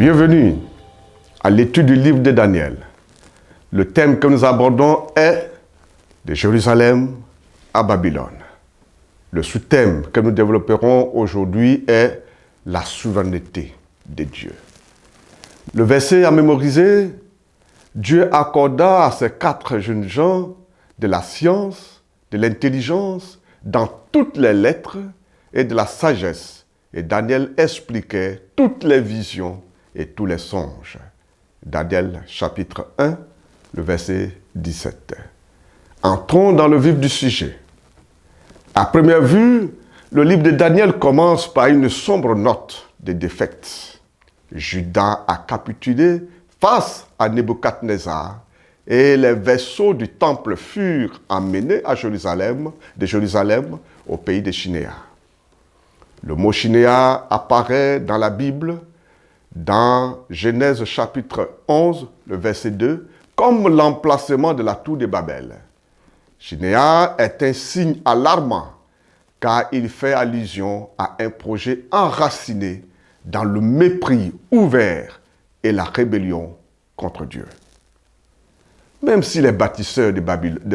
Bienvenue à l'étude du livre de Daniel. Le thème que nous abordons est de Jérusalem à Babylone. Le sous-thème que nous développerons aujourd'hui est la souveraineté de Dieu. Le verset à mémoriser, Dieu accorda à ces 4 jeunes gens de la science, de l'intelligence, dans toutes les lettres et de la sagesse. Et Daniel expliquait toutes les visions et tous les songes. Daniel chapitre 1, le verset 17. Entrons dans le vif du sujet. À première vue, le livre de Daniel commence par une sombre note de défaite. Juda a capitulé face à Nebuchadnezzar et les vaisseaux du temple furent emmenés à Jérusalem, de Jérusalem au pays de Chinéa. Le mot Chinéa apparaît dans la Bible, dans Genèse chapitre 11, le verset 2, comme l'emplacement de la tour de Babel. Chinéa est un signe alarmant car il fait allusion à un projet enraciné dans le mépris ouvert et la rébellion contre Dieu. Même si les bâtisseurs de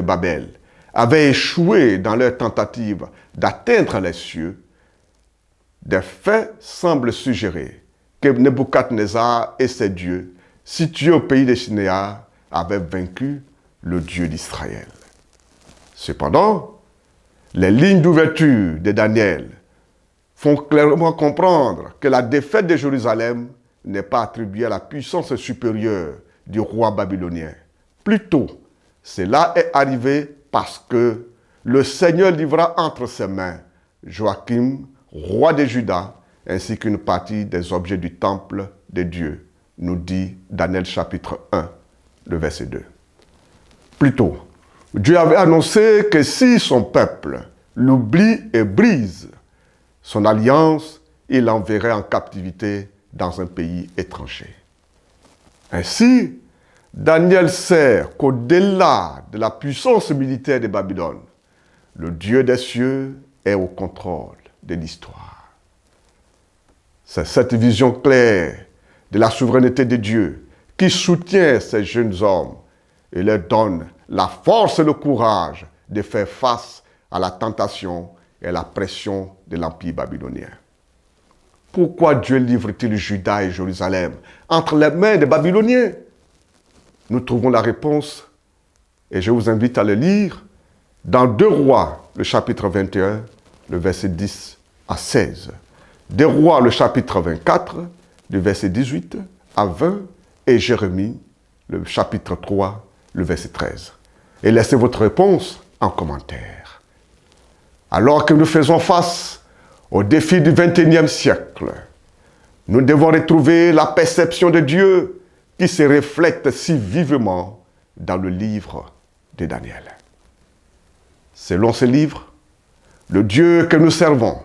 Babel avaient échoué dans leur tentative d'atteindre les cieux, des faits semblent suggérer que Nebuchadnezzar et ses dieux, situés au pays de Chinéa, avaient vaincu le Dieu d'Israël. Cependant, les lignes d'ouverture de Daniel font clairement comprendre que la défaite de Jérusalem n'est pas attribuée à la puissance supérieure du roi babylonien. Plutôt, cela est arrivé parce que le Seigneur livra entre ses mains Joachim, roi de Juda, ainsi qu'une partie des objets du temple de Dieu, nous dit Daniel chapitre 1, le verset 2. Plutôt, Dieu avait annoncé que si son peuple l'oublie et brise son alliance, il l'enverrait en captivité dans un pays étranger. Ainsi, Daniel sait qu'au-delà de la puissance militaire de Babylone, le Dieu des cieux est au contrôle de l'histoire. C'est cette vision claire de la souveraineté de Dieu qui soutient ces jeunes hommes et leur donne la force et le courage de faire face à la tentation et à la pression de l'Empire babylonien. Pourquoi Dieu livre-t-il Juda et Jérusalem entre les mains des Babyloniens? Nous trouvons la réponse, et je vous invite à le lire, dans 2 Rois, le chapitre 21, le verset 10 à 16. 2 Rois, le chapitre 24, du verset 18 à 20, et Jérémie, le chapitre 3, le verset 13. Et laissez votre réponse en commentaire. Alors que nous faisons face aux défis du XXIe siècle, nous devons retrouver la perception de Dieu qui se reflète si vivement dans le livre de Daniel. Selon ce livre, le Dieu que nous servons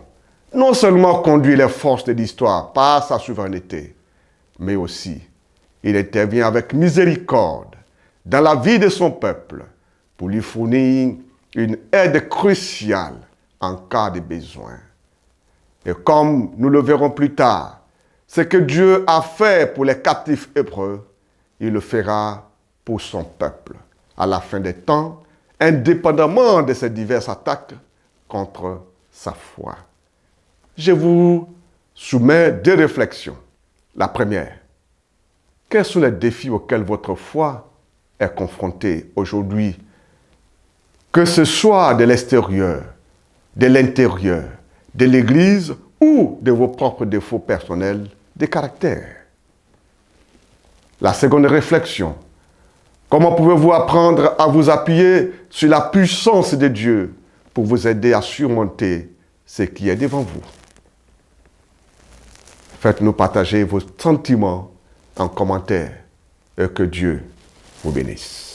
non seulement conduit les forces de l'histoire par sa souveraineté, mais aussi il intervient avec miséricorde dans la vie de son peuple pour lui fournir une aide cruciale en cas de besoin. Et comme nous le verrons plus tard, ce que Dieu a fait pour les captifs hébreux, il le fera pour son peuple à la fin des temps, indépendamment de ces diverses attaques contre sa foi. Je vous soumets 2 réflexions. La première, quels sont les défis auxquels votre foi est confrontée aujourd'hui, que ce soit de l'extérieur, de l'intérieur, de l'Église ou de vos propres défauts personnels de caractère? La seconde réflexion, comment pouvez-vous apprendre à vous appuyer sur la puissance de Dieu pour vous aider à surmonter ce qui est devant vous? Faites-nous partager vos sentiments en commentaire et que Dieu vous bénisse.